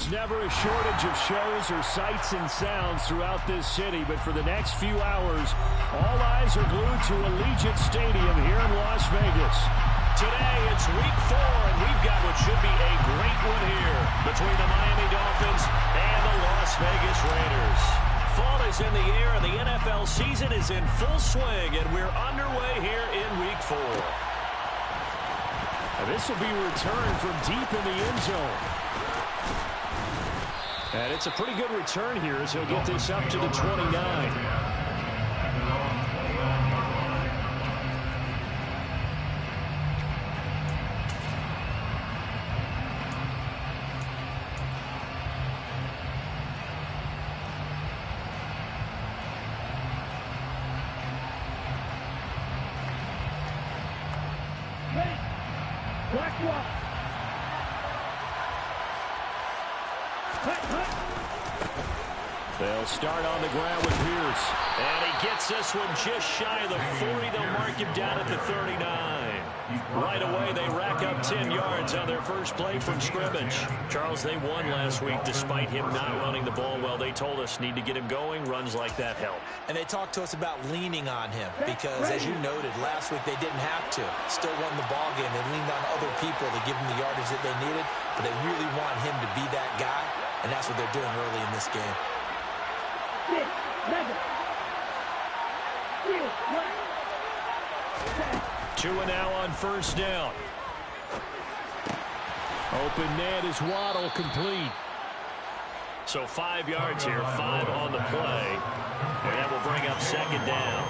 There's never a shortage of shows or sights and sounds throughout this city, but for the next few hours, all eyes are glued to Allegiant Stadium here in Las Vegas. Today, it's week 4, and we've got what should be a great one here between the Miami Dolphins and the Las Vegas Raiders. Fall is in the air, and the NFL season is in full swing, and we're underway here in week 4. And this will be returned from deep in the end zone. And it's a pretty good return here as he'll get this up to the 29. They'll start on the ground with Pierce. And he gets this one just shy of the 40. They'll mark him down at the 39. Right away, they rack up 10 yards on their first play from scrimmage. Charles, they won last week despite him not running the ball well. They told us need to get him going. Runs like that help. And they talked to us about leaning on him because, as you noted, last week they didn't have to. Still won the ball game. They leaned on other people to give them the yardage that they needed, but they really want him to be that guy, and that's what they're doing early in this game. 2 and now on first down. Open man is Waddle, complete. So 5 yards here, 5 on the play. And that will bring up second down.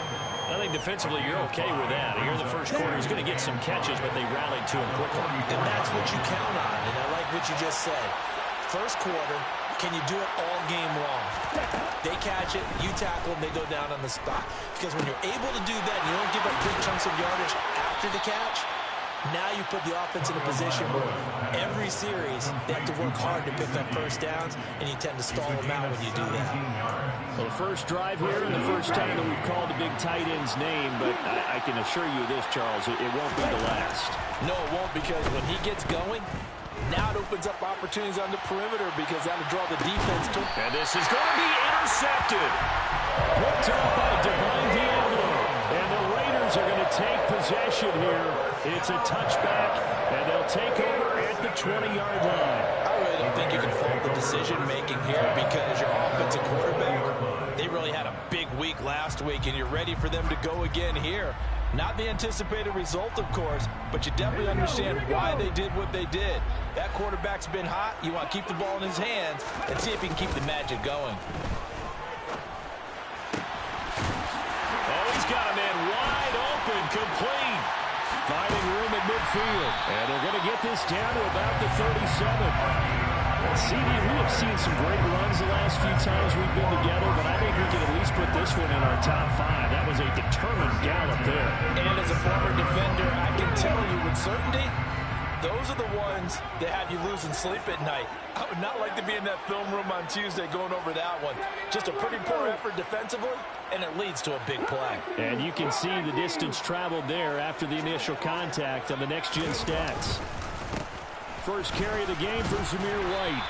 I think defensively you're okay with that. Here in the first quarter he's going to get some catches, but they rallied to him quickly. And that's what you count on, and I like what you just said. First quarter, can you do it all game long? They catch it, you tackle them, they go down on the spot. Because when you're able to do that and you don't give up big chunks of yardage after the catch, now you put the offense in a position where every series they have to work hard to pick up first downs, and you tend to stall them out when you do that. Well, the first drive here and the first time that we've called the big tight end's name, but I can assure you this, Charles, it won't be the last. No, it won't, because when he gets going, now it opens up opportunities on the perimeter because that'll draw the defense to. And this is going to be intercepted. Picked up by Divine Diablo. And the Raiders are going to take possession here. It's a touchback, and they'll take over at the 20-yard line. I really don't think you can fault the decision-making here because your offensive quarterback, they really had a big week last week, and you're ready for them to go again here. Not the anticipated result, of course, but you definitely understand why they did what they did. That quarterback's been hot. You want to keep the ball in his hands and see if he can keep the magic going. Oh, he's got a man wide open, complete. Finding room at midfield. And they're going to get this down to about the 37. CD, we have seen some great runs the last few times we've been together, but I think we can at least put this one in our top 5. That was a determined gallop there. And as a former defender, I can tell you with certainty, those are the ones that have you losing sleep at night. I would not like to be in that film room on Tuesday going over that one. Just a pretty poor effort defensively, and it leads to a big play. And you can see the distance traveled there after the initial contact on the next-gen stats. First carry of the game for Zamir White.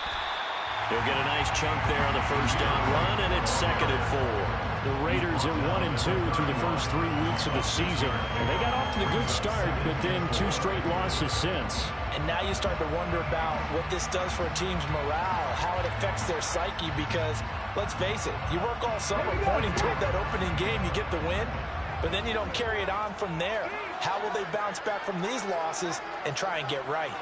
He'll get a nice chunk there on the first down run, and it's 2nd and 4. The Raiders are 1-2 through the first 3 weeks of the season. And they got off to the good start, but then 2 straight losses since. And now you start to wonder about what this does for a team's morale, how it affects their psyche, because, let's face it, you work all summer pointing toward that opening game, you get the win, but then you don't carry it on from there. How will they bounce back from these losses and try and get right?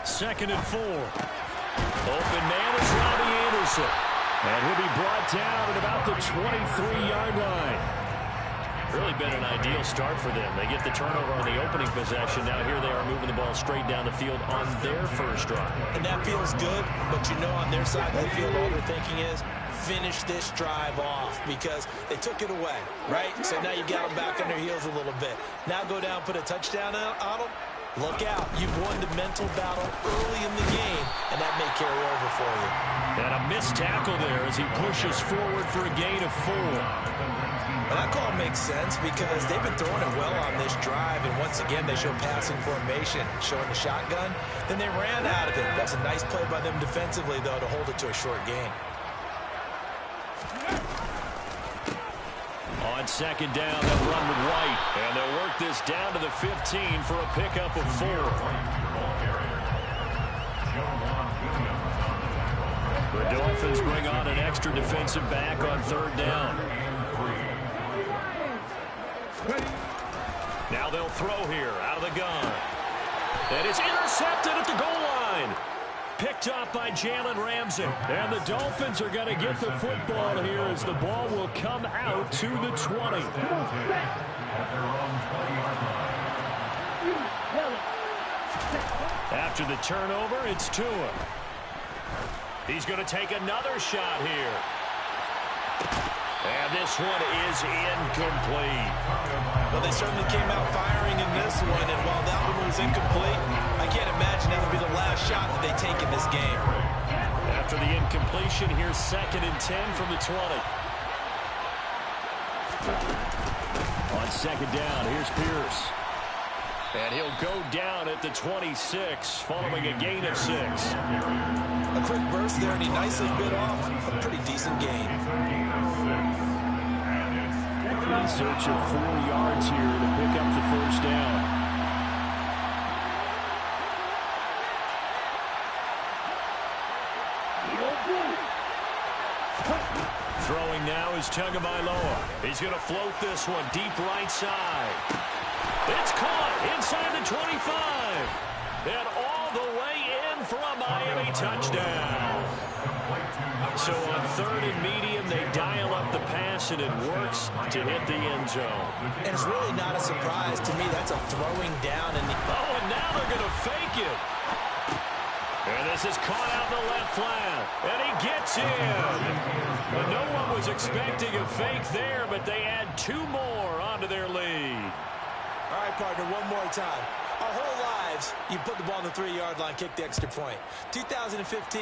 2nd and 4. Open man is Robbie Anderson. And he'll be brought down at about the 23-yard line. Really been an ideal start for them. They get the turnover on the opening possession. Now here they are moving the ball straight down the field on their first drive. And that feels good, but you know on their side of the field all they're thinking is finish this drive off because they took it away, right? So now you got them back on their heels a little bit. Now go down, put a touchdown on them. Look out. You've won the mental battle early in the game, and that may carry over for you. And a missed tackle there as he pushes forward for a gain of 4. Well, that call makes sense because they've been throwing it well on this drive, and once again, they show passing formation, showing the shotgun. Then they ran out of it. That's a nice play by them defensively, though, to hold it to a short gain. On second down, they'll run with White, and they'll work this down to the 15 for a pickup of 4. The Dolphins bring on an extra defensive back on third down. Now they'll throw here out of the gun. And it's intercepted at the goal line. Picked up by Jalen Ramsey. And the Dolphins are going to get the football here as the ball will come out to the 20. After the turnover, it's Tua. He's going to take another shot here. And this one is incomplete. Well, they certainly came out firing in this one, and while that one was incomplete, I can't imagine that'll be the last shot that they take in this game. After the incompletion, here's 2nd and 10 from the 20. On second down, here's Pierce. And he'll go down at the 26, following a gain of 6. A quick burst there, and he nicely bit off a pretty decent gain. In search of 4 yards here to pick up the first down. Throwing now is Tagovailoa. He's going to float this one deep right side. It's caught inside the 25. And all the way in for a Miami touchdown. So on 3rd and medium, they dial up the pass, and it works to hit the end zone. And it's really not a surprise to me. That's a throwing down. And now they're going to fake it. And this is caught out in the left flat. And he gets in. But no one was expecting a fake there, but they add 2 more onto their lead. all right, partner, one more time. Our whole lives, you put the ball on the 3-yard line, kick the extra point. 2015,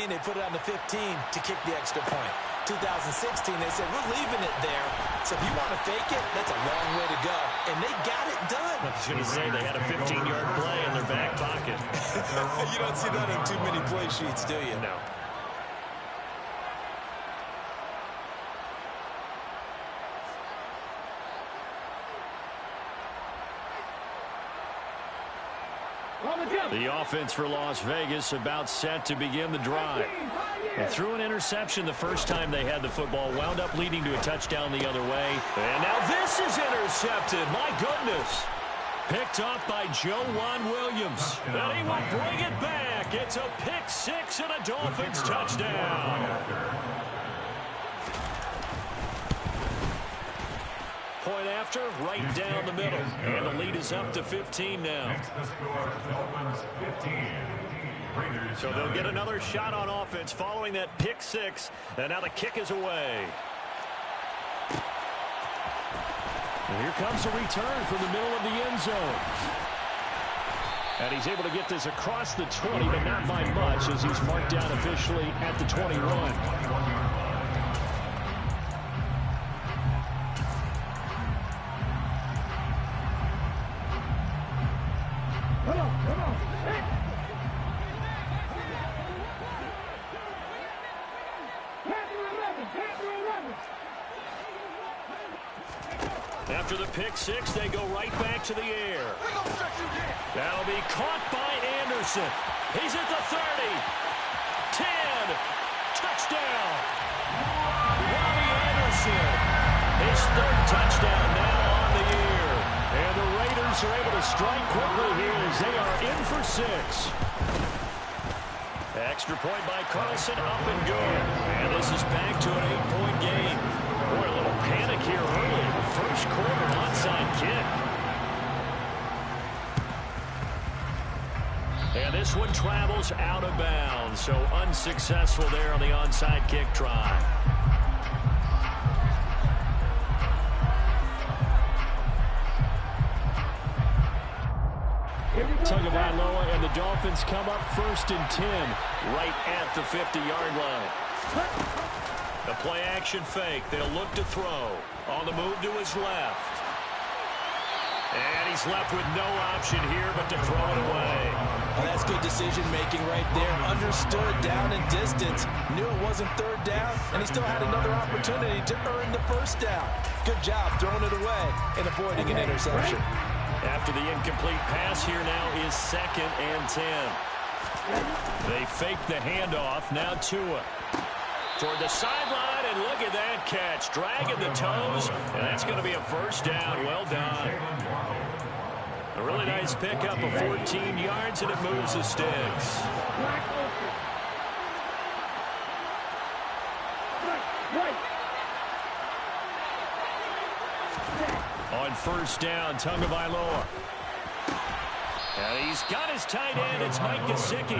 they put it on the 15 to kick the extra point. 2016, they said, we're leaving it there. So if you want to fake it, that's a long way to go. And they got it done. I was going to say, they had a 15-yard play in their back pocket. You don't see that on too many play sheets, do you? No. The offense for Las Vegas about set to begin the drive. And threw an interception the first time they had the football, wound up leading to a touchdown the other way. And now this is intercepted. My goodness. Picked up by Joe Williams. And he will bring it back. It's a pick six and a Dolphins touchdown. Point after, right down the middle. And the lead is up to 15 now. So they'll get another shot on offense following that pick six. And now the kick is away. And here comes a return from the middle of the end zone. And he's able to get this across the 20, but not by much as he's marked down officially at the 21. After the pick six, they go right back to the air. That'll be caught by Anderson. He's at the 30. 10. Touchdown. Robbie Anderson. His third touchdown now on the year. And the Raiders are able to strike quickly here as they are in for 6. Extra point by Carlson, up and good. And this is back to an 8-point game. Boy, a little panic here early in the first quarter. Onside kick. And this one travels out of bounds. So unsuccessful there on the onside kick try. Tagovailoa and the Dolphins come up 1st and 10 right at the 50-yard line. The play action fake. They'll look to throw. On the move to his left. And he's left with no option here but to throw it away. Well, that's good decision-making right there. Understood down and distance. Knew it wasn't third down, and he still had another opportunity to earn the first down. Good job throwing it away and avoiding an interception. After the incomplete pass, here now is 2nd and 10. They fake the handoff. Now Tua. Toward the sideline, and look at that catch. Dragging the toes, and that's going to be a first down. Well done. A really nice pickup of 14 yards, and it moves the sticks. On first down, Tagovailoa. And he's got his tight end. It's Mike Gesicki.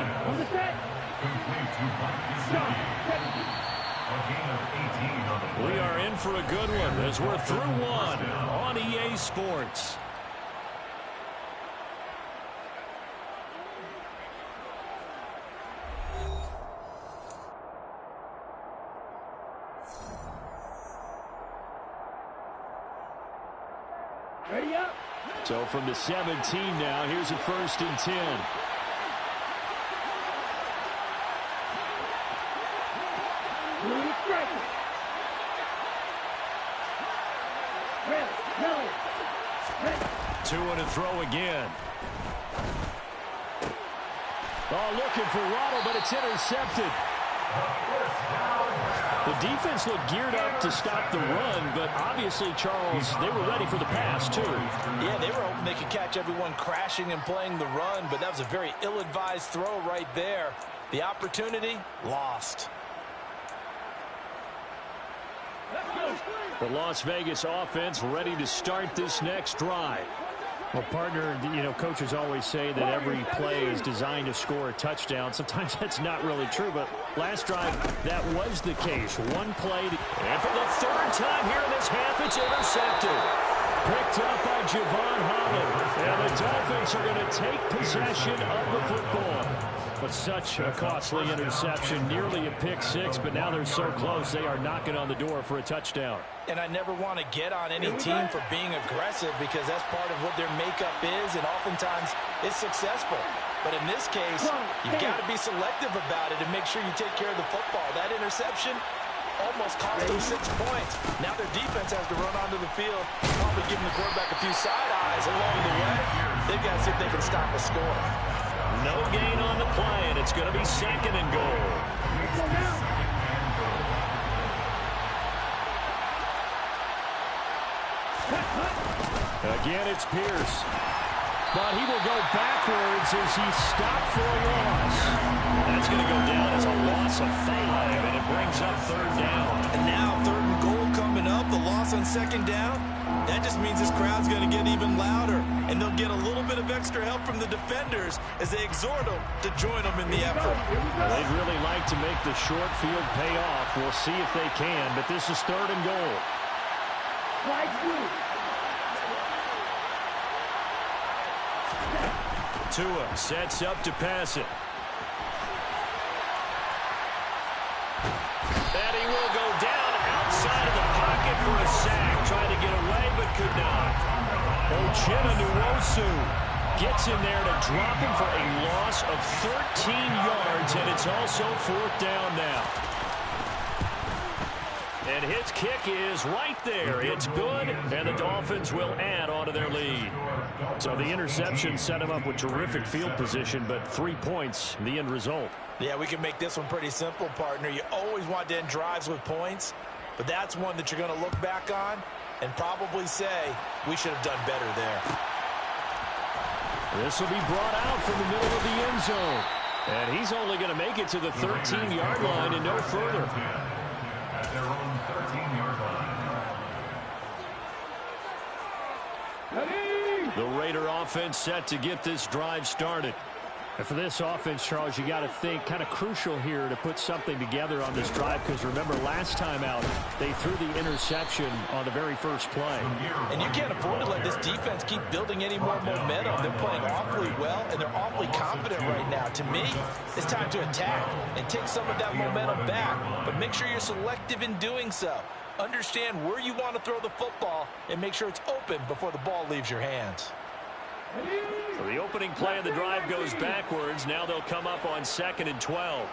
We are in for a good one as we're through one on EA Sports. Ready up. So from the 17 now, here's a 1st and 10. Tua to throw again. Oh, looking for Waddle, but it's intercepted. The defense looked geared up to stop the run, but obviously, Charles, they were ready for the pass, too. Yeah, they were hoping they could catch everyone crashing and playing the run, but that was a very ill-advised throw right there. The opportunity, lost. The Las Vegas offense ready to start this next drive. Well, partner, you know, coaches always say that every play is designed to score a touchdown. Sometimes that's not really true, but last drive, that was the case. One play. And for the 3rd time here in this half, it's intercepted. Picked up by Javon Holland. And the Dolphins are going to take possession of the football. But such a costly interception, nearly a pick six, but now they're so close, they are knocking on the door for a touchdown. And I never want to get on any team for being aggressive because that's part of what their makeup is, and oftentimes it's successful. But in this case, you've got to be selective about it and make sure you take care of the football. That interception almost cost them 6 points. Now their defense has to run onto the field, probably giving the quarterback a few side eyes along the way. They've got to see if they can stop a score. No gain on the play, and it's going to be 2nd and goal. Again, it's Pierce. But he will go backwards as he's stopped for a loss. That's going to go down as a loss of 5, and it brings up 3rd down. And now 3rd and goal coming up, the loss on 2nd down. That just means this crowd's going to get even louder, and they'll get a little bit of extra help from the defenders as they exhort them to join them in the effort. Well, they'd really like to make the short field pay off. We'll see if they can, but this is 3rd and goal. Tua sets up to pass it. And he will go down outside of the pocket for a sack. Trying to get away, but could not. Uchenna gets in there to drop him for a loss of 13 yards, and it's also 4th down now. And his kick is right there. It's good, and the Dolphins will add on to their lead. So the interception set him up with terrific field position, but 3 points, the end result. Yeah, we can make this one pretty simple, partner. You always want to end drives with points, but that's one that you're going to look back on and probably say, we should have done better there. This will be brought out from the middle of the end zone. And he's only going to make it to the 13-yard line and no further. At their own 13-yard line. The Raider offense set to get this drive started. And for this offense, Charles, you got to think kind of crucial here to put something together on this drive, because remember last time out they threw the interception on the very first play. And you can't afford to let this defense keep building any more momentum. They're playing awfully well, and they're awfully confident right now. To me, it's time to attack and take some of that momentum back, but make sure you're selective in doing so. Understand where you want to throw the football and make sure it's open before the ball leaves your hands. So the opening play of the drive goes backwards. Now they'll come up on 2nd and 12.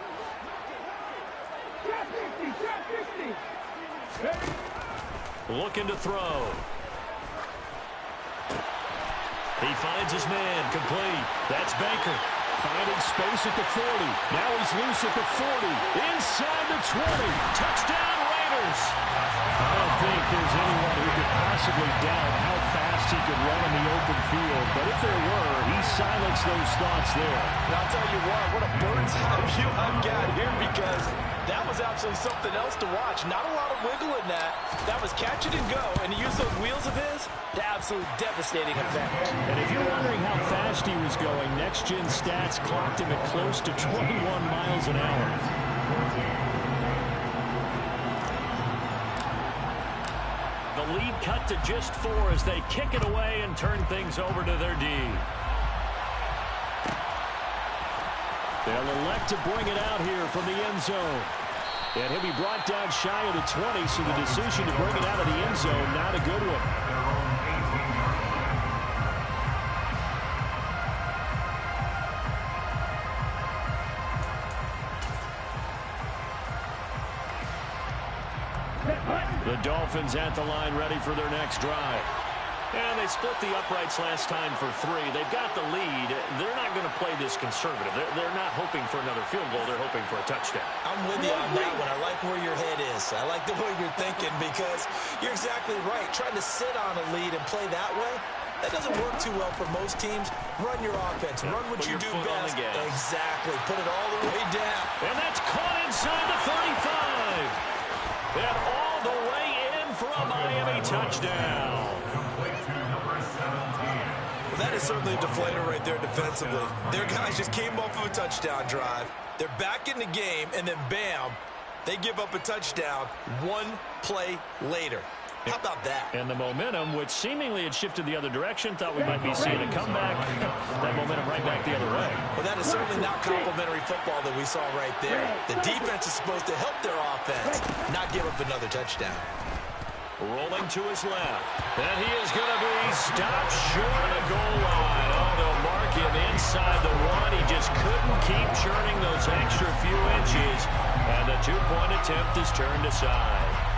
Looking to throw. He finds his man, complete. That's Baker. Finding space at the 40. Now he's loose at the 40. Inside the 20. Touchdown, Raiders. I don't think there's anyone who could possibly doubt how fast he could run in the open field. But if there were, he silenced those thoughts there. And I'll tell you what a bird's eye view I've got here, because that was absolutely something else to watch. Not a lot of wiggle in that. That was catch it and go. And he used those wheels of his to absolute devastating effect. And if you're wondering how fast he was going, next-gen stats clocked him at close to 21 miles an hour. The lead cut to just 4 as they kick it away and turn things over to their D. They'll elect to bring it out here from the end zone. And he'll be brought down shy of the 20, so the decision to bring it out of the end zone, not a good one. The Dolphins at the line, ready for their next drive. And they split the uprights last time for 3. They've got the lead. They're not going to play this conservative. They're not hoping for another field goal. They're hoping for a touchdown. I'm with you on that one. I like where your head is. I like the way you're thinking, because you're exactly right. Trying to sit on a lead and play that way, that doesn't work too well for most teams. Run your offense. Run what you do best. Exactly. Put it all the way down. And that's caught inside the 35. And all the way in for a Miami touchdown. Well, that is certainly a deflator right there defensively. Their guys just came off of a touchdown drive. They're back in the game, and then bam, they give up a touchdown 1 play later. How about that? And the momentum, which seemingly had shifted the other direction, thought we might be seeing a comeback. That momentum right back the other way. Well, that is certainly not complimentary football that we saw right there. The defense is supposed to help their offense, not give up another touchdown. Rolling to his left. And he is going to be stopped short of the goal line. Oh, they'll mark him inside the 1. He just couldn't keep churning those extra few inches. And the 2-point attempt is turned aside.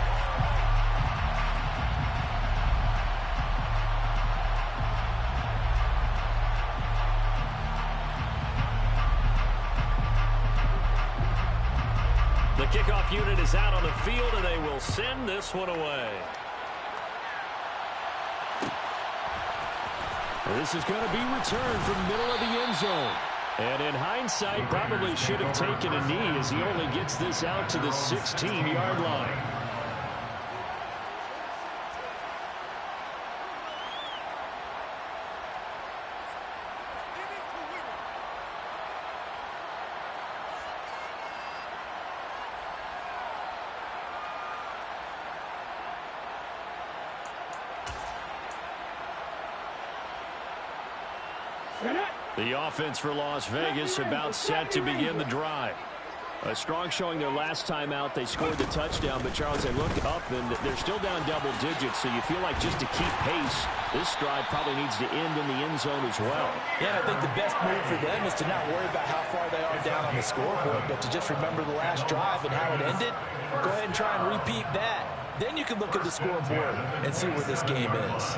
The kickoff unit is out on the field, and they will send this one away. This is going to be returned from the middle of the end zone. And in hindsight, probably should have taken a knee, as he only gets this out to the 16-yard line. The offense for Las Vegas about set to begin the drive. A strong showing their last time out. They scored the touchdown, but Charles, they look up and they're still down double digits, so you feel like just to keep pace, this drive probably needs to end in the end zone as well. Yeah, I think the best move for them is to not worry about how far they are down on the scoreboard, but to just remember the last drive and how it ended. Go ahead and try and repeat that. Then you can look at the scoreboard and see where this game is.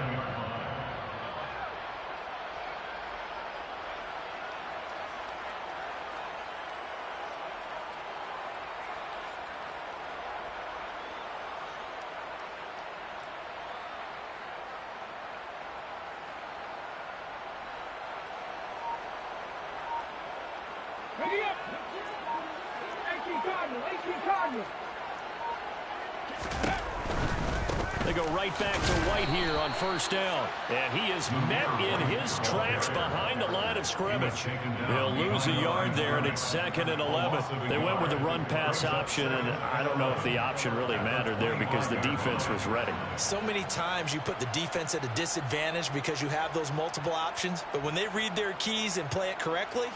They go right back to White here on first down. And he is met in his tracks behind the line of scrimmage. They'll lose a yard there, and it's 2nd and 11. They went with the run-pass option, and I don't know if the option really mattered there because the defense was ready. So many times you put the defense at a disadvantage because you have those multiple options, but when they read their keys and play it correctly,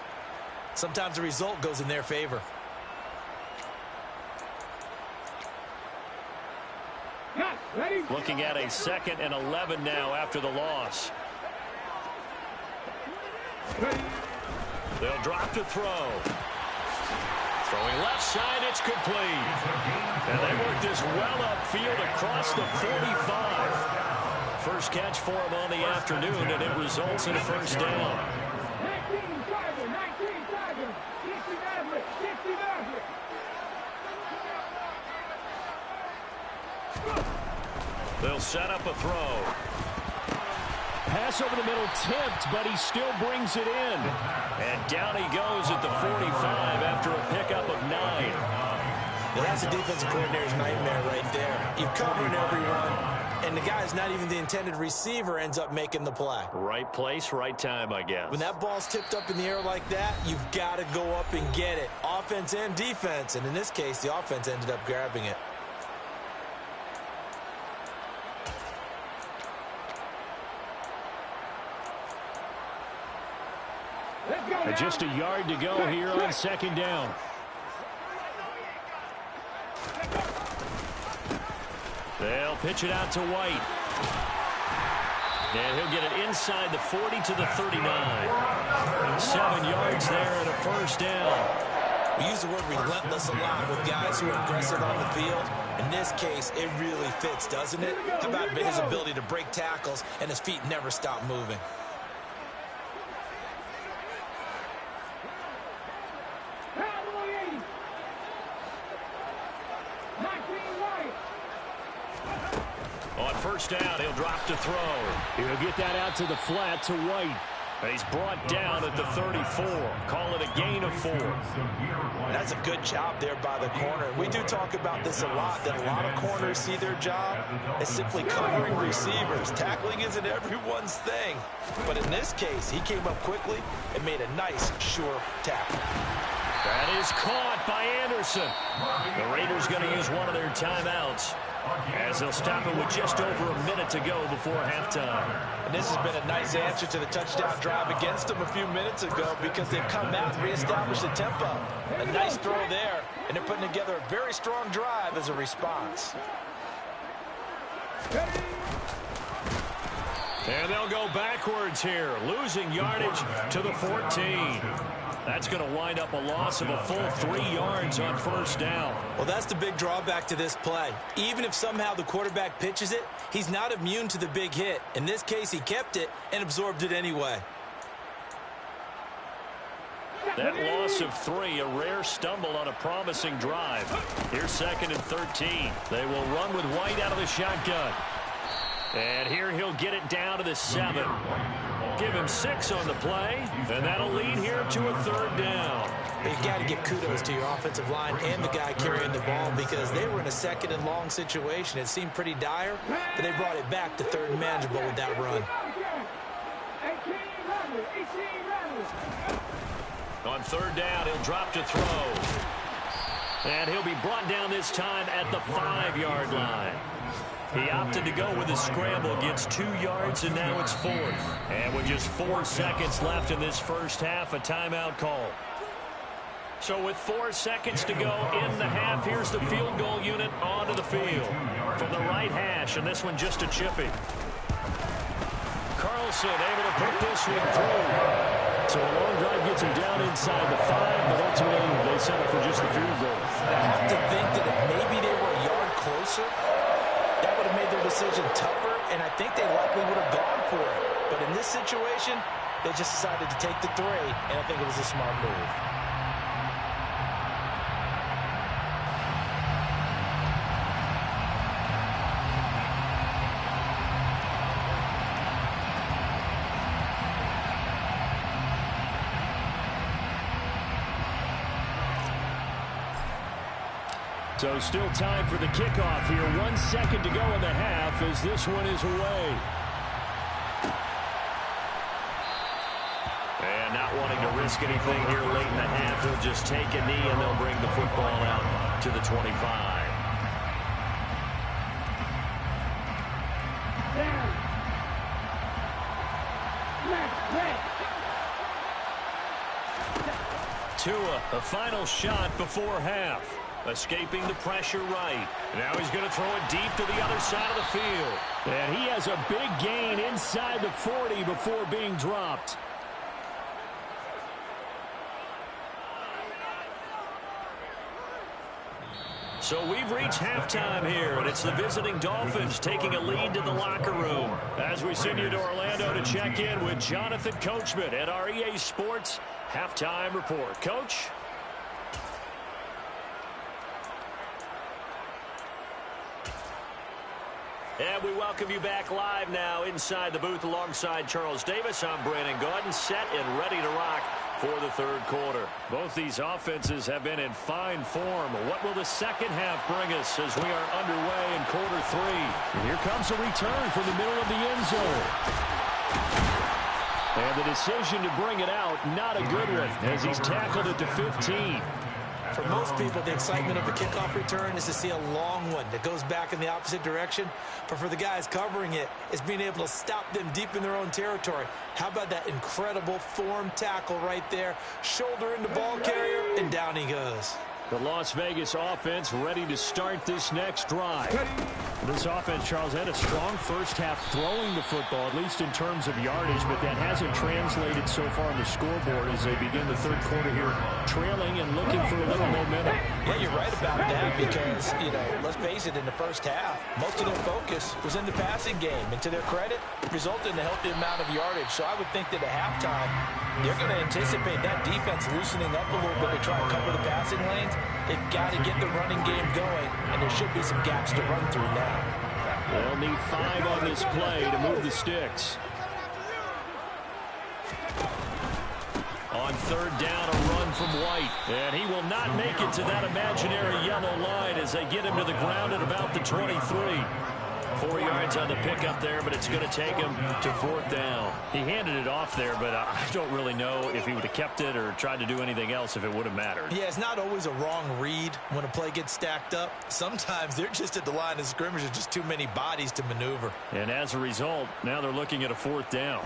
sometimes the result goes in their favor. Looking at a 2nd and 11 now after the loss. They'll drop to throw. Throwing left side, it's complete. And they work this well upfield across the 45. First catch for him on the afternoon, and it results in a first down. They'll set up a throw. Pass over the middle tipped, but he still brings it in. And down he goes at the 45 after a pickup of 9. Now that's a defensive coordinator's nightmare right there. You're covering everyone, and the guy's not even the intended receiver ends up making the play. Right place, right time, I guess. When that ball's tipped up in the air like that, you've got to go up and get it. Offense and defense, and in this case, the offense ended up grabbing it. And just a yard to go here on 2nd down. They'll pitch it out to White. And he'll get it inside the 40 to the 39. 7 yards there and a first down. We use the word relentless a lot with guys who are aggressive on the field. In this case, it really fits, doesn't it? How about his ability to break tackles and his feet never stop moving? On first down, he'll drop to throw. He'll get that out to the flat to White. He's brought down at the 34. Call it a gain of 4. That's a good job there by the corner. We do talk about this a lot, that a lot of corners see their job as simply covering receivers. Tackling isn't everyone's thing. But in this case, he came up quickly and made a nice, sure tackle. That is caught by Anderson. The Raiders going to use one of their timeouts as they'll stop it with just over a minute to go before halftime. And this has been a nice answer to the touchdown drive against them a few minutes ago because they've come out and reestablished the tempo. A nice throw there, and they're putting together a very strong drive as a response. And they'll go backwards here, losing yardage to the 14. That's going to wind up a loss of a full 3 yards on first down. Well, that's the big drawback to this play. Even if somehow the quarterback pitches it, he's not immune to the big hit. In this case, he kept it and absorbed it anyway. That loss of 3, a rare stumble on a promising drive. Here's 2nd and 13. They will run with White out of the shotgun. And here he'll get it down to the 7. Give him 6 on the play, and that'll lead here to a 3rd down. You've got to give kudos to your offensive line and the guy carrying the ball because they were in a 2nd and long situation. It seemed pretty dire, but they brought it back to 3rd and manageable with that run. On 3rd down, he'll drop to throw. And he'll be brought down this time at the 5-yard line. He opted to go with a scramble, gets 2 yards, and now it's 4th. And with just 4 seconds left in this first half, a timeout call. So with 4 seconds to go in the half, here's the field goal unit onto the field. From the right hash, and this one just a chippy. Carlson able to put this one through. So a long drive gets him down inside the 5, but ultimately they settle for just the field goal. I have to think that if maybe they were a yard closer, that would have made their decision tougher, and I think they likely would have gone for it. But in this situation, they just decided to take the 3, and I think it was a smart move. So still time for the kickoff here. 1 second to go in the half as this one is away. And not wanting to risk anything here late in the half, he'll just take a knee and they'll bring the football out to the 25. Tua, a final shot before half. Escaping the pressure right. Now he's going to throw it deep to the other side of the field. And he has a big gain inside the 40 before being dropped. So we've reached halftime here, and it's the visiting Dolphins taking a lead to the locker room. As we send you to Orlando to check in with Jonathan Coachman at our EA Sports Halftime Report. Coach? And we welcome you back live now inside the booth alongside Charles Davis. I'm Brandon Gaudin, set and ready to rock for the third quarter. Both these offenses have been in fine form. What will the second half bring us as we are underway in quarter three? And here comes a return from the middle of the end zone. And the decision to bring it out, not a good one, as he's tackled at the 15. For most people, the excitement of the kickoff return is to see a long one that goes back in the opposite direction. But for the guys covering it, it's being able to stop them deep in their own territory. How about that incredible form tackle right there? Shoulder in the ball carrier, and down he goes. The Las Vegas offense ready to start this next drive. This offense, Charles, had a strong first half throwing the football, at least in terms of yardage, but that hasn't translated so far on the scoreboard as they begin the third quarter here, trailing and looking for a little momentum. Yeah, you're right about that because, let's face it, in the first half, most of their focus was in the passing game. And to their credit, resulted in a healthy amount of yardage. So I would think that at halftime, they're going to anticipate that defense loosening up a little bit to try and cover the passing lanes. They've got to get the running game going, and there should be some gaps to run through now. They'll need 5 on this play to move the sticks. On third down, a run from White. And he will not make it to that imaginary yellow line as they get him to the ground at about the 23. 4 yards on the pickup there, but it's going to take him to fourth down. He handed it off there, but I don't really know if he would have kept it or tried to do anything else if it would have mattered. Yeah, it's not always a wrong read when a play gets stacked up. Sometimes they're just at the line of scrimmage. There's just too many bodies to maneuver. And as a result, now they're looking at a fourth down.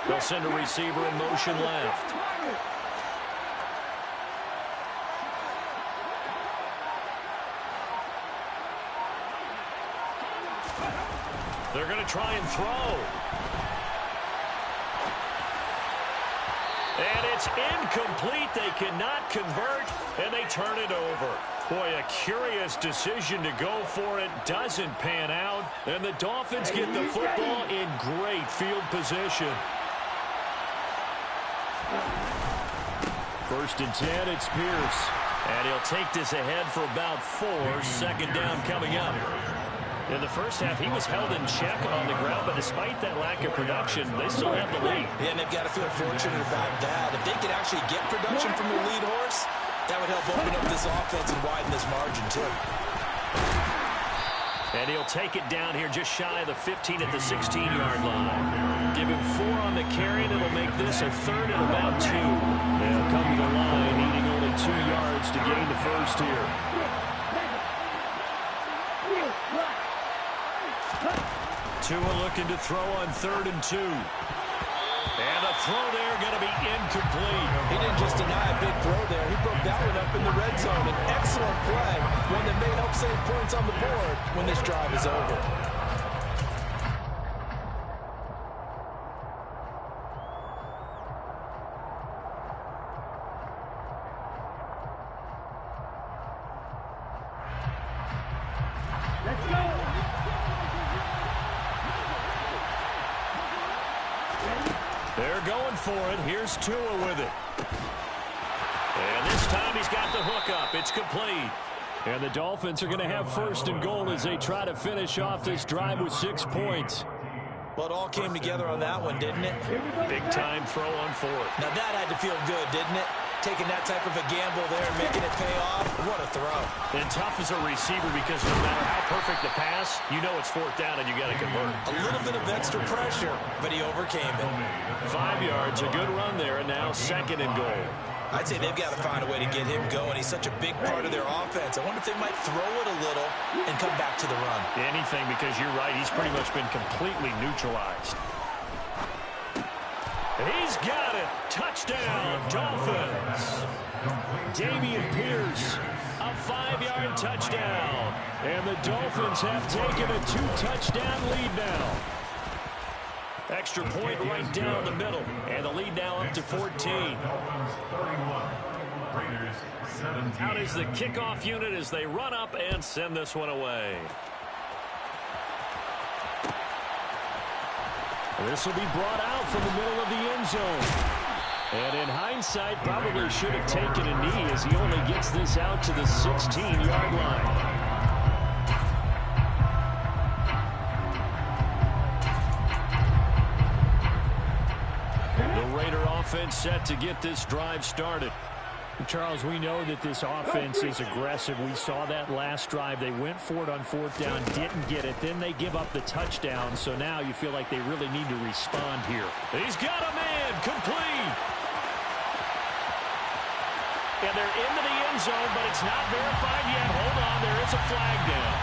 They'll send a receiver in motion left. They're going to try and throw. And it's incomplete. They cannot convert, and they turn it over. Boy, a curious decision to go for it. Doesn't pan out, and the Dolphins get the football in great field position. First and 10, it's Pierce. And he'll take this ahead for about 4. Second down coming up. In the first half, he was held in check on the ground, but despite that lack of production, they still have the lead. Yeah, and they've got to feel fortunate about that. If they could actually get production from their lead horse, that would help open up this offense and widen this margin, too. And he'll take it down here just shy of the 15 at the 16-yard line. Give him 4 on the carry, and it'll make this a third and about 2. They'll come to the line, needing only 2 yards to gain the first here. Tua looking to throw on 3rd and 2. And a throw there going to be incomplete. He didn't just deny a big throw there. He broke that one up in the red zone. An excellent play, one that may help save points on the board when this drive is over. Let's go! They're going for it. Here's Tua with it. And this time he's got the hook up. It's complete. And the Dolphins are going to have first and goal as they try to finish off this drive with 6 points. Well, it all came together on that one, didn't it? Big-time throw on fourth. Now that had to feel good, didn't it? Taking that type of a gamble there and making it pay off. What a throw. And tough as a receiver because no matter how perfect the pass, you know it's fourth down and you got to convert. A little bit of extra pressure, but he overcame it. 5 yards, a good run there, and now second and goal. I'd say they've got to find a way to get him going. He's such a big part of their offense. I wonder if they might throw it a little and come back to the run. Anything, because you're right. He's pretty much been completely neutralized. He's got it. Touchdown, Dolphins. Dameon Pierce, a 5-yard touchdown. And the Dolphins have taken a 2-touchdown lead now. Extra point right down the middle. And the lead now up to 14. Dolphins 31, Raiders 17. Out is the kickoff unit as they run up and send this one away. This will be brought out from the middle of the end zone. And in hindsight, probably should have taken a knee as he only gets this out to the 16-yard line. Offense set to get this drive started. Charles, we know that this offense is aggressive. We saw that last drive. They went for it on fourth down, didn't get it. Then they give up the touchdown. So now you feel like they really need to respond here. He's got a man complete. And they're into the end zone, but it's not verified yet. Hold on, there is a flag down.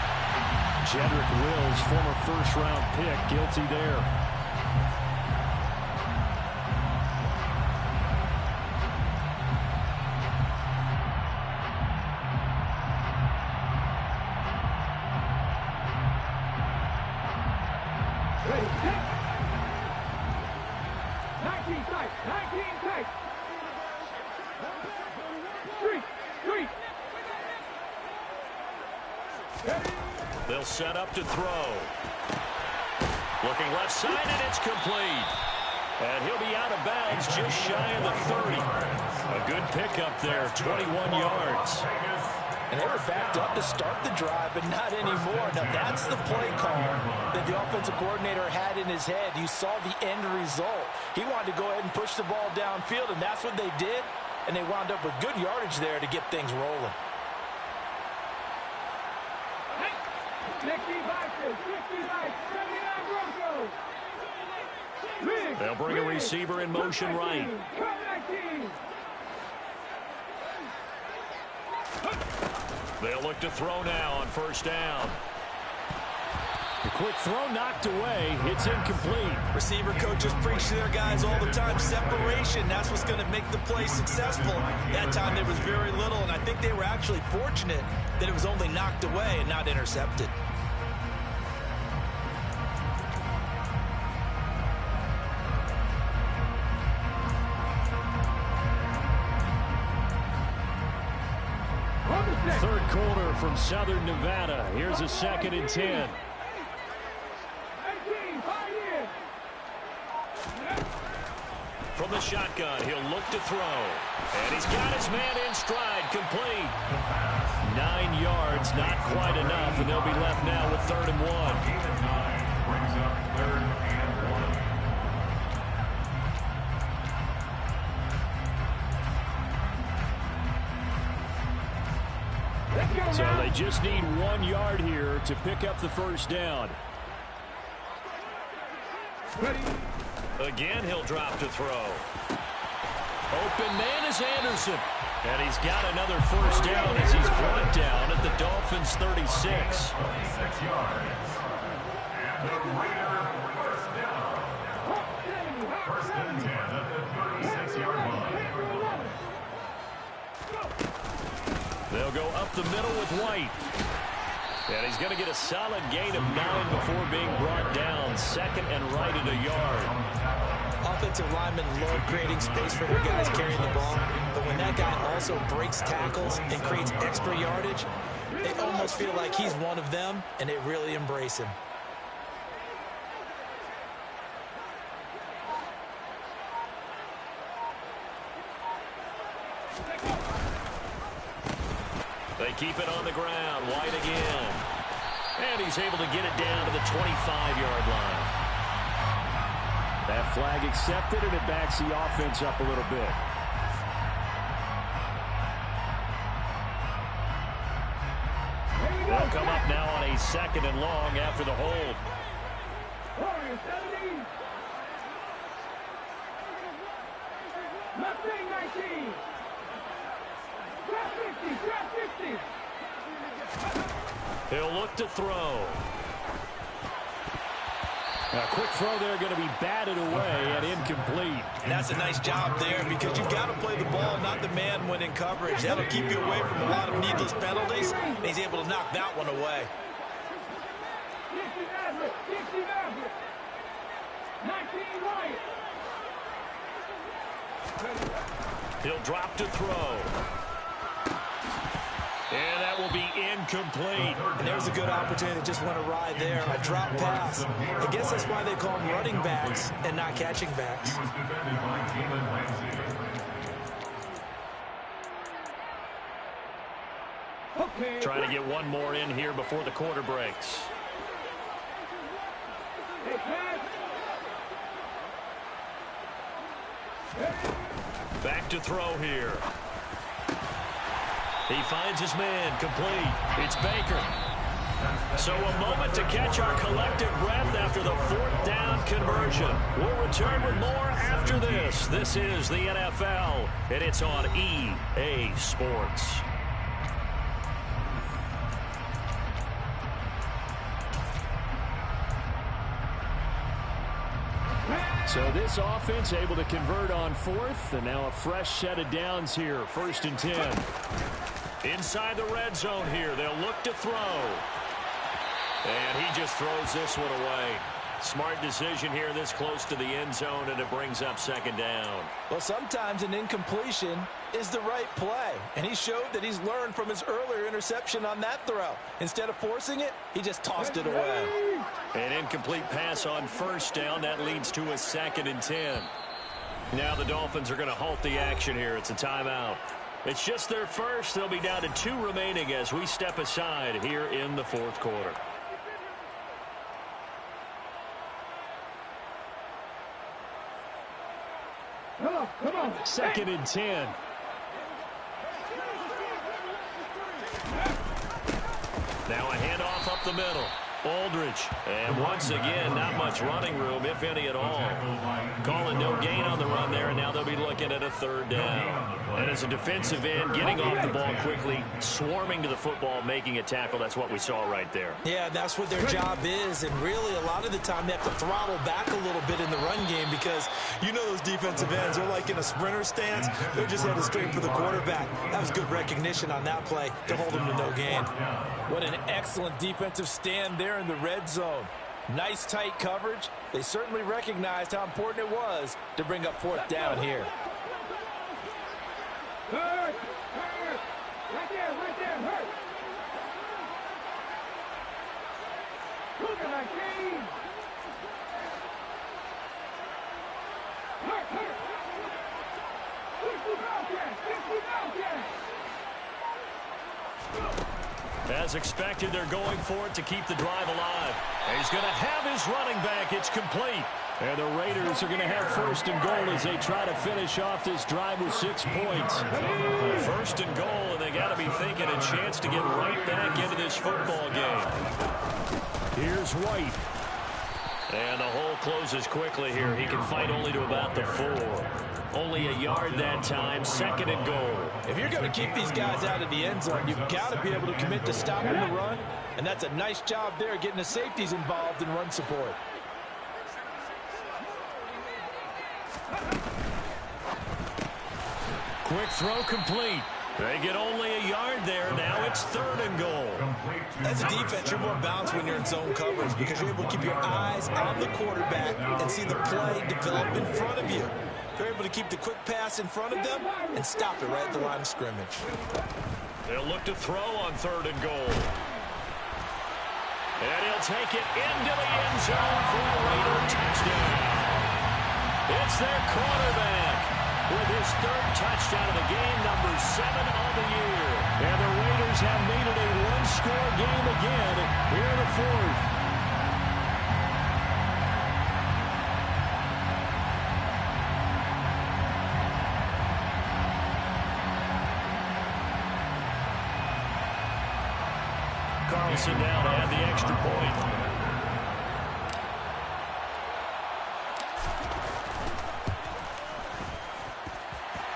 Jedrick Wills, former first-round pick, guilty there. They'll set up to throw. Looking left side, and it's complete. And he'll be out of bounds just shy of the 30. A good pickup there, 21 yards. And they were backed up to start the drive, but not anymore. Now, that's the play call that the offensive coordinator had in his head. You saw the end result. He wanted to go ahead and push the ball downfield, and that's what they did. And they wound up with good yardage there to get things rolling. They'll bring a receiver in motion right. They'll look to throw now on first down. The quick throw knocked away. It's incomplete. Receiver coaches preach to their guys all the time. Separation, that's what's going to make the play successful. That time there was very little, and I think they were actually fortunate that it was only knocked away and not intercepted. Third quarter from Southern Nevada. Here's a 2nd and 10. From the shotgun, he'll look to throw. And he's got his man in stride, complete. 9 yards, not quite enough, and they'll be left now with 3rd and 1. Brings up 3rd and 1. So they just need 1 yard here to pick up the first down. Again, he'll drop to throw. Open man is Anderson. And he's got another first down as he's brought down at the Dolphins' 36. 26 yards. And the Raider first down. First and 10 at the 36-yard line. They'll go up the middle with White. And he's going to get a solid gain of 9 before being brought down. 2nd and right at a yard. Offensive linemen love creating space for their guys carrying the ball. But when that guy also breaks tackles and creates extra yardage, they almost feel like he's one of them, and they really embrace him. They keep it on the ground. White again. And he's able to get it down to the 25-yard line. Flag accepted, and it backs the offense up a little bit. They'll come up now on a 2nd and long after the hold. He'll look to throw. A quick throw there, going to be batted away and incomplete. And that's a nice job there because you've got to play the ball, not the man when in coverage. That'll keep you away from a lot of needless penalties. And he's able to knock that one away. He'll drop to throw. And that will be incomplete. And there's a good opportunity. Just went awry there. A drop pass. I guess that's why they call them running backs and not catching backs. Trying to get one more in here before the quarter breaks. Back to throw here. He finds his man, complete. It's Baker. So a moment to catch our collective breath after the 4th down conversion. We'll return with more after this. This is the NFL, and it's on EA Sports. So this offense able to convert on 4th, and now a fresh set of downs here, 1st and 10. Inside the red zone here, they'll look to throw. And he just throws this one away. Smart decision here this close to the end zone, and it brings up 2nd down. Well, sometimes an incompletion is the right play, and he showed that he's learned from his earlier interception on that throw. Instead of forcing it, he just tossed it away. An incomplete pass on 1st down. That leads to a 2nd and 10. Now the Dolphins are going to halt the action here. It's a timeout. It's just their first. They'll be down to 2 remaining as we step aside here in the 4th quarter. Come on. 2nd and 10. Now a handoff up the middle. Aldridge. And once again, not much running room, if any at all. Calling no gain on the run there, and now they'll be looking at a 3rd down. And as a defensive end, getting off the ball quickly, swarming to the football, making a tackle, that's what we saw right there. Yeah, that's what their job is, and really a lot of the time they have to throttle back a little bit in the run game because you know those defensive ends, they're like in a sprinter stance. They're just headed straight for the quarterback. That was good recognition on that play to hold him to no gain. What an excellent defensive stand there in the red zone. Nice tight coverage. They certainly recognized how important it was to bring up 4th down here. Hurt! Hurt! Right there, hurt! Look at that game! Hurt! 50 Falcons! As expected, they're going for it to keep the drive alive. He's going to have his running back. It's complete. And the Raiders are going to have 1st and goal as they try to finish off this drive with 6 points. 1st and goal, and they got to be thinking a chance to get right back into this football game. Here's White. And the hole closes quickly here. He can fight only to about the 4. Only a yard that time, 2nd and goal. If you're going to keep these guys out of the end zone, you've got to be able to commit to stopping the run, and that's a nice job there getting the safeties involved in run support. Quick throw complete. They get only a yard there. Now it's 3rd and goal. As a defense, you're more balanced when you're in zone coverage because you're able to keep your eyes on the quarterback and see the play develop in front of you. They're able to keep the quick pass in front of them and stop it right at the line of scrimmage. They'll look to throw on 3rd and goal. And he'll take it into the end zone for a Raider touchdown. It's their quarterback with his 3rd touchdown of the game, number 7 on the year. And the Raiders have made it a one-score game again here in the 4th. Wilson now to add the extra point.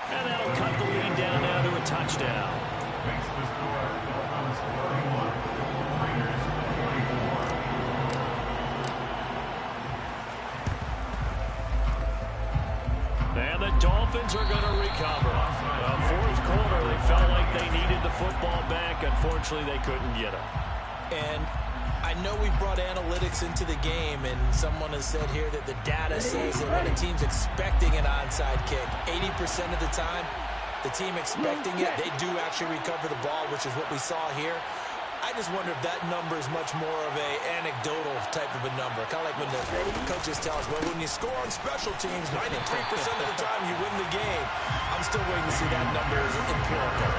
And that'll cut the lead down now to a touchdown. Makes the score Dolphins 31, Raiders 24. And the Dolphins are going to recover. Fourth quarter, they felt like they needed the football back. Unfortunately, they couldn't get it. And I know we brought analytics into the game, and someone has said here that the data says that when a team's expecting an onside kick, 80% of the time, the team expecting it, they do actually recover the ball, which is what we saw here. I just wonder if that number is much more of a anecdotal type of a number. Kind of like when the coaches tell us, well, when you score on special teams, 93% of the time you win the game. I'm still waiting to see that number is empirical.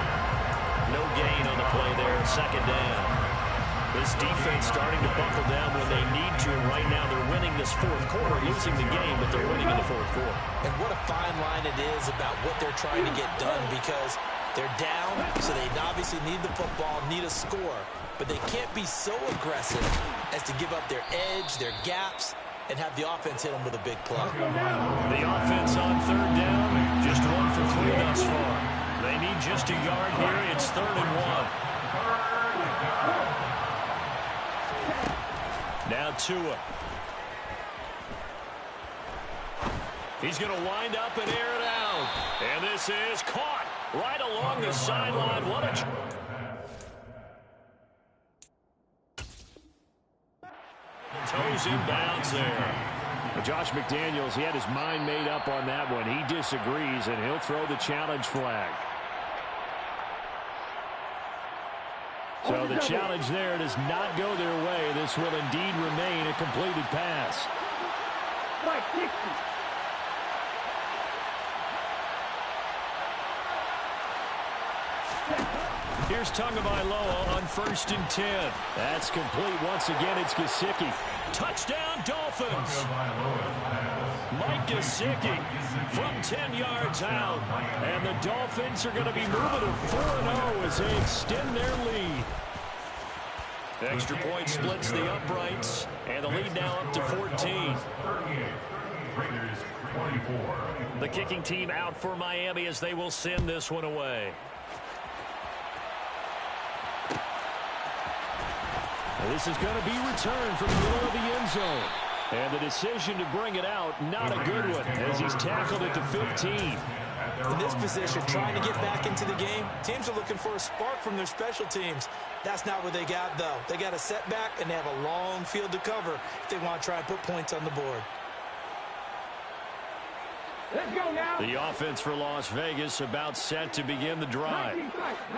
No gain on the play there, second down. This defense starting to buckle down when they need to. Right now they're winning this fourth quarter, losing the game, but they're winning in the fourth quarter. And what a fine line it is about what they're trying to get done, because they're down, so they obviously need the football, need a score, but they can't be so aggressive as to give up their edge, their gaps, and have the offense hit them with a big play. The offense on third down, just 1 for 3 thus far. They need just a yard here. It's 3rd and 1. Now Tua. He's going to wind up and air it out. And this is caught right along the sideline. What a... Toes inbounds there. Josh McDaniels, he had his mind made up on that one. He disagrees, and he'll throw the challenge flag. So the challenge there does not go their way. This will indeed remain a completed pass. Mike, 60. Here's Tagovailoa on 1st and 10. That's complete. Once again, it's Gesicki. Touchdown, Dolphins. Mike Gesicki from 10 yards out. And the Dolphins are going to be moving to 4-0 as they extend their lead. Extra point splits the uprights. And the lead now up to 14. Raiders 24. The kicking team out for Miami as they will send this one away. This is going to be returned from the middle of the end zone. And the decision to bring it out, not a good one, as he's tackled at the 15. In this position, trying to get back into the game, teams are looking for a spark from their special teams. That's not what they got, though. They got a setback, and they have a long field to cover if they want to try and put points on the board. Let's go now. The offense for Las Vegas about set to begin the drive.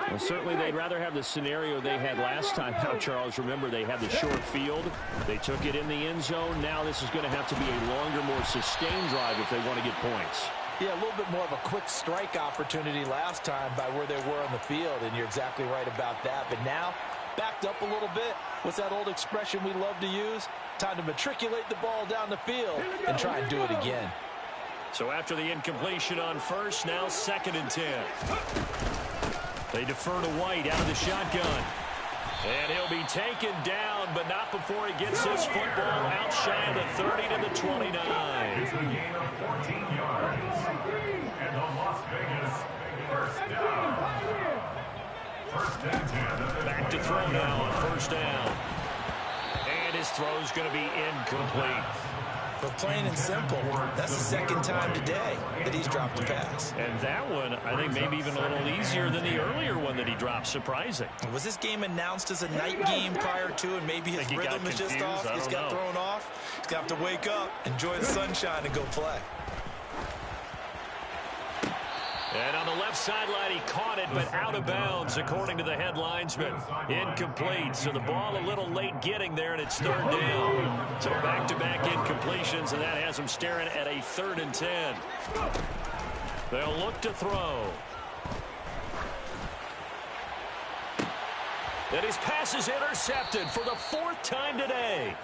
Well, certainly they'd rather have the scenario they had last time out, Charles. Remember, they had the short field. They took it in the end zone. Now this is going to have to be a longer, more sustained drive if they want to get points. Yeah, a little bit more of a quick strike opportunity last time by where they were on the field, and you're exactly right about that. But now, backed up a little bit. What's that old expression we love to use? Time to matriculate the ball down the field and try and do it again. So after the incompletion on 1st, now 2nd and 10. They defer to White out of the shotgun. And he'll be taken down, but not before he gets his football out shy of the 30 to the 29. It's a gain of 14 yards. And the Las Vegas first down. 1st and 10. Back to throw now on 1st down. And his throw's going to be incomplete. But plain and simple, that's the 2nd time today that he's dropped a pass. And that one, I think, maybe even a little easier than the earlier one that he dropped. Surprising. Was this game announced as a night game prior to, and maybe his rhythm is just off? He just got thrown off. He's going to have to wake up, enjoy the sunshine, and go play. And on the left sideline, he caught it, but out of bounds, according to the headlinesman. Incomplete, so the ball a little late getting there, and it's 3rd down. So back-to-back incompletions, and that has him staring at a 3rd and 10. They'll look to throw. And his pass is intercepted for the 4th time today.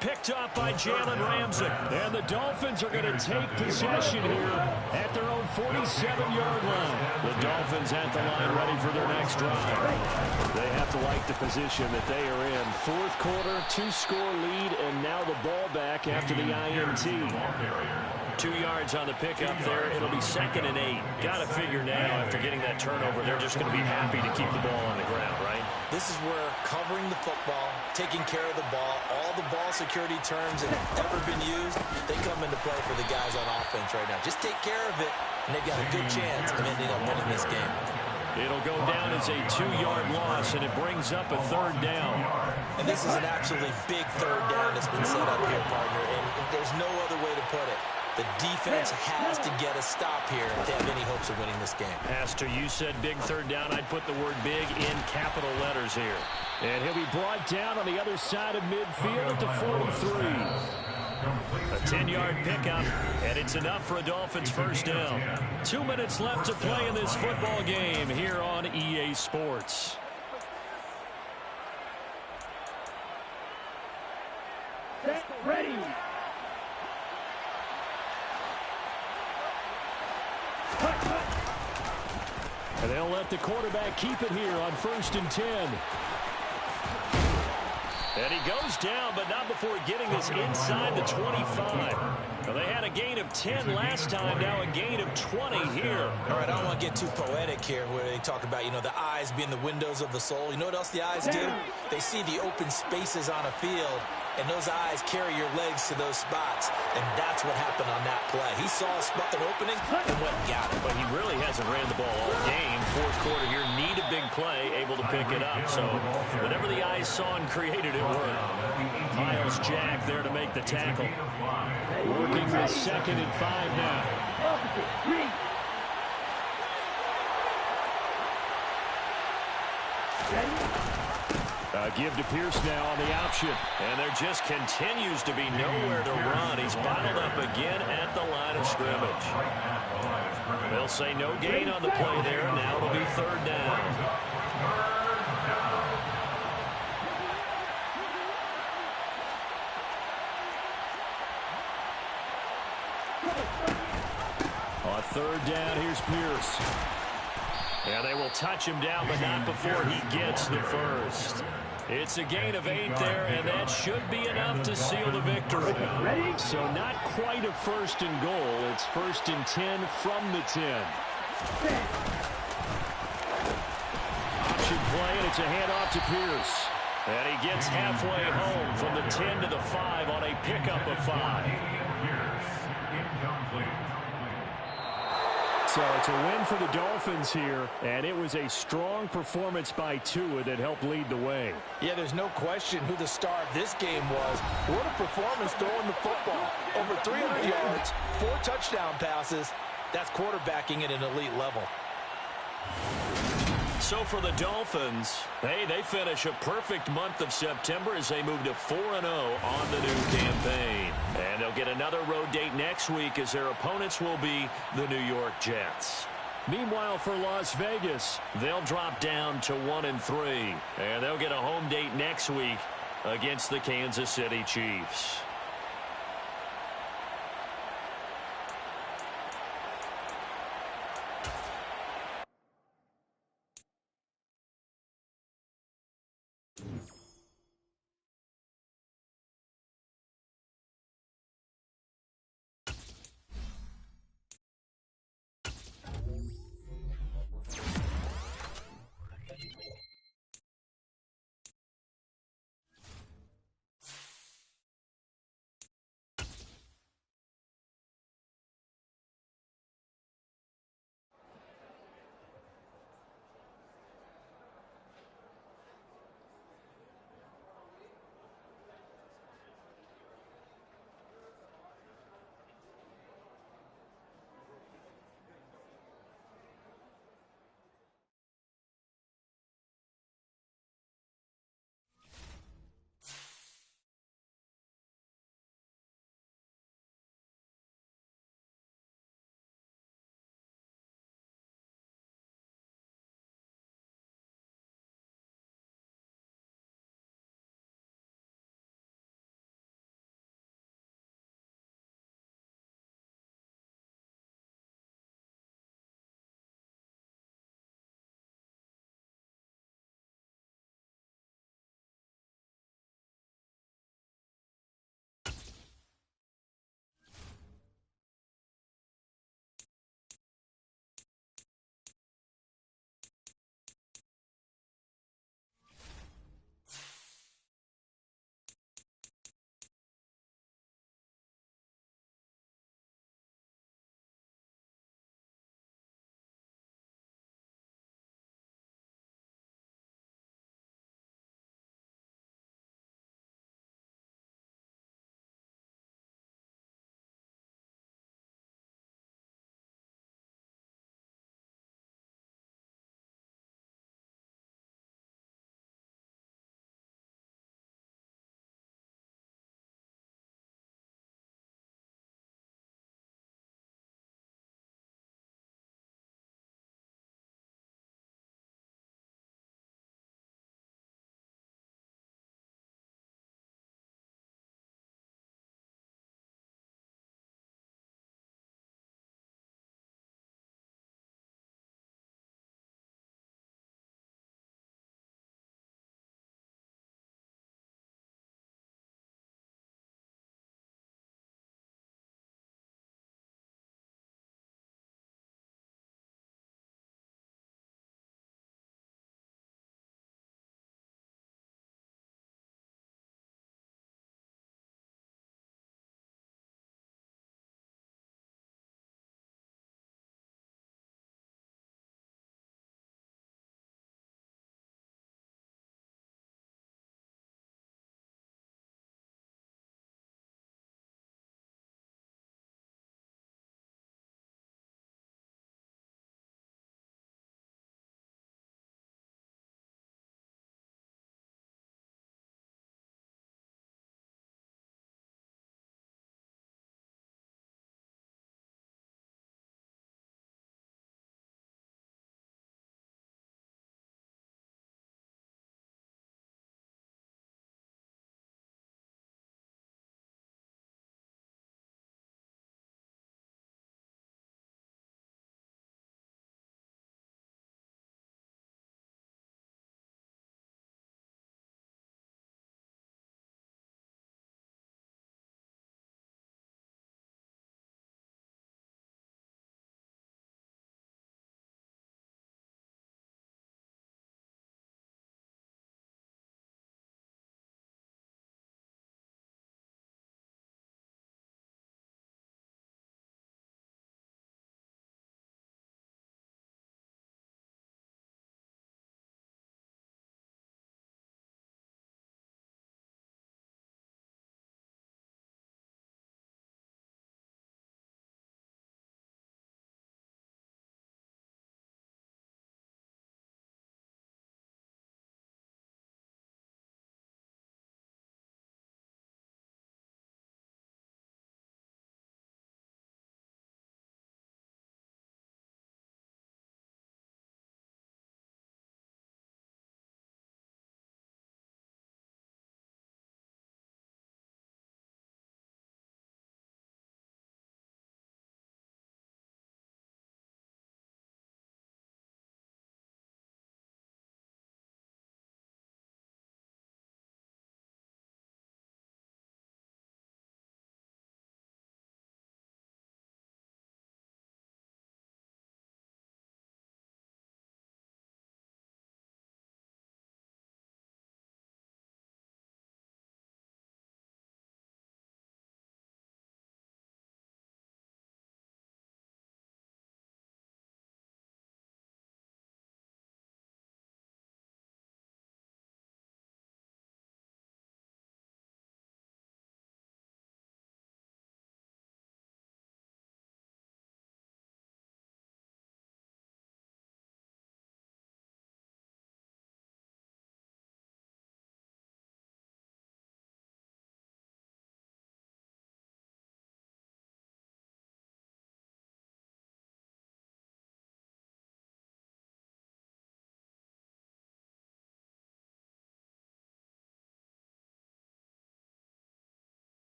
Picked off by Jalen Ramsey. And the Dolphins are going to take possession here at their own 47-yard line. The Dolphins at the line ready for their next drive. They have to like the position that they are in. Fourth quarter, 2-score lead, and now the ball back after the INT. 2 yards on the pickup there. It'll be 2nd and 8. Got to figure now, after getting that turnover, they're just going to be happy to keep the ball on the ground, right? This is where covering the football, taking care of the ball, all the ball security terms that have ever been used, they come into play for the guys on offense right now. Just take care of it, and they've got a good chance of ending up winning this game. It'll go down as a 2-yard loss, and it brings up a 3rd down. And this is an absolutely big 3rd down that's been set up here, partner, and there's no other way to put it. The defense has to get a stop here to have any hopes of winning this game. Pastor, you said big 3rd down. I'd put the word big in capital letters here. And he'll be brought down on the other side of midfield at the 43. A 10-yard pickup, and it's enough for a Dolphins 1st down. 2 minutes left to play in this football game here on EA Sports. Set, ready. And they'll let the quarterback keep it here on 1st and 10. And he goes down, but not before getting this inside the 25. Well, they had a gain of 10 last time, now a gain of 20 here. All right, I don't want to get too poetic here where they talk about, the eyes being the windows of the soul. You know what else the eyes do? They see the open spaces on a field, and those eyes carry your legs to those spots, and that's what happened on that play. He saw a spot, an opening, and went and got it. But he really hasn't ran the ball all game. 4th quarter here, need a big play, able to pick it up. So whatever the eyes saw and created, it worked. Miles Jack there to make the tackle. Working with 2nd and 5 now. Give to Pierce now on the option. And there just continues to be nowhere to run. He's bottled up again at the line of scrimmage. They'll say no gain on the play there. Now it'll be 3rd down. On 3rd down, here's Pierce. Yeah, they will touch him down, but not before he gets the 1st. It's a gain of 8 there, and that should be enough to seal the victory. So not quite a 1st and goal. It's 1st and 10 from the 10. Option play, and it's a handoff to Pierce. And he gets halfway home from the 10 to the 5 on a pickup of 5. So it's a win for the Dolphins here, and it was a strong performance by Tua that helped lead the way. Yeah, there's no question who the star of this game was. What a performance throwing the football. Over 300 yards, 4 touchdown passes. That's quarterbacking at an elite level. So for the Dolphins, hey, they finish a perfect month of September as they move to 4-0 on the new campaign. And they'll get another road date next week as their opponents will be the New York Jets. Meanwhile, for Las Vegas, they'll drop down to 1-3. And they'll get a home date next week against the Kansas City Chiefs.